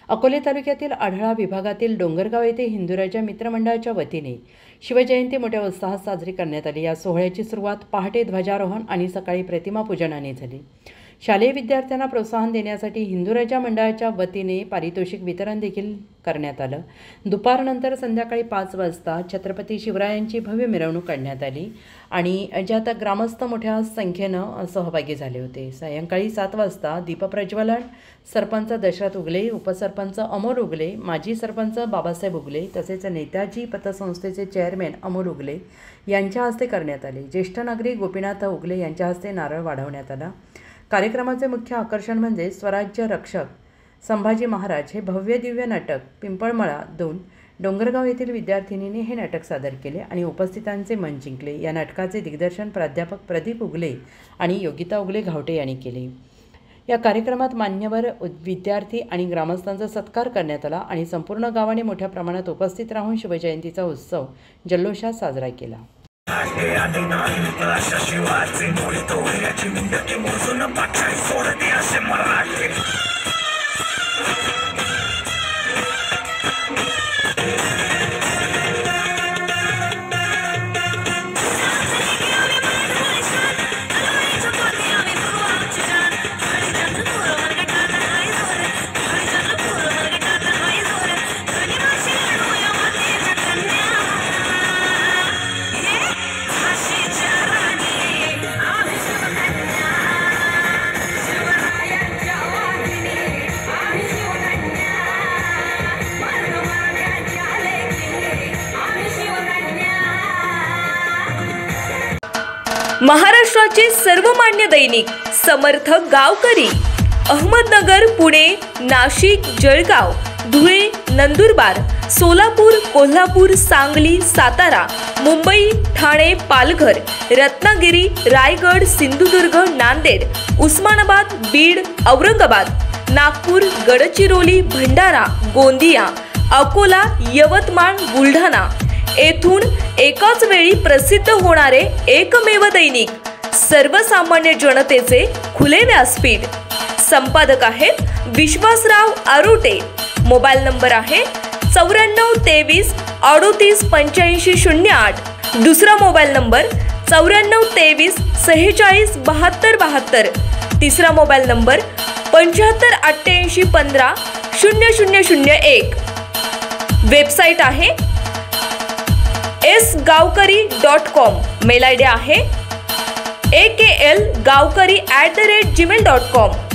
अकोले तालुक्यातील आढळा विभागातील डोंगरगाव येथे हिंदुराजा मित्रमंडळाच्या वतीने शिवजयंती मोठ्या उत्साहात साजरी करण्यात आली। या सोहळ्याची सुरुवात पहाटे ध्वजारोहण आणि सकाळी प्रतिमा पूजनाने झाली। शालेय विद्यार्थ्यांना प्रोत्साहन देण्यासाठी हिंदुराजा मंडळाच्या वतीने पारितोषिक वितरण देखील करण्यात आलं। दुपारनंतर संध्याकाळी 5 वाजता छत्रपती शिवरायांची भव्य मिरवणूक काढण्यात आली आणि ज्यात ग्रामस्थ मोठ्या संख्येनं सहभागी झाले होते। सायंकाळी 7 वाजता दीपप्रज्वलन सरपंच दशरथ उगले, उपसरपंच अमोल उगले, माजी सरपंच बाबासाहेब उगले तसेच नेताजी पतसंस्थेचे चेअरमॅन अमोल उगले यांच्या हस्ते करण्यात आले। ज्येष्ठ नागरिक गोपीनाथ उगले यांच्या हस्ते नारळ वाढवण्यात आला। कार्यक्रमाचे मुख्य आकर्षण म्हणजे स्वराज्य रक्षक संभाजी महाराज हे भव्य दिव्य नाटक पिंपळमळा 2 डोंगरगाव येथील विद्यार्थिनींनी हे नाटक सादर केले आणि उपस्थितांचे मन जिंकले। या नाटकाचे दिग्दर्शन प्राध्यापक प्रदीप उगले आणि योगिता उगले घावटे यांनी केले। या कार्यक्रमात मान्यवर विद्यार्थी आणि ग्रामस्थांचा सत्कार करण्यात आला आणि संपूर्ण गावाने मोठ्या प्रमाणात उपस्थित राहून शिवजयंतीचा उत्सव जल्लोषात साजरा केला। महाराष्ट्राचे सर्वमान्य दैनिक समर्थ गावकरी अहमदनगर, पुणे, नाशिक, जळगाव, धुळे, नंदुरबार, सोलापूर, कोल्हापूर, सांगली, सातारा, मुंबई, ठाणे, पालघर, रत्नागिरी, रायगड, सिंधुदुर्ग, नांदेड, उस्मानाबाद, बीड, औरंगाबाद, नागपूर, गडचिरोली, भंडारा, गोंदिया, अकोला, यवतमाळ, बुलढाणा येथून एकाच वेळी प्रसिद्ध होणारे एकमेव दैनिक सर्वसामान्य जनतेचे खुले व्यासपीठ। संपादक आहेत विश्वासराव आरोटे। मोबाईल नंबर आहे 94 23 38 85 08। दुसरा मोबाईल नंबर 94 23 46 72 72। तिसरा मोबाईल नंबर 75 88 15 0001। वेबसाईट आहे sgavkari.com। मेल आयडी आहे aklgavkari@gmail.com।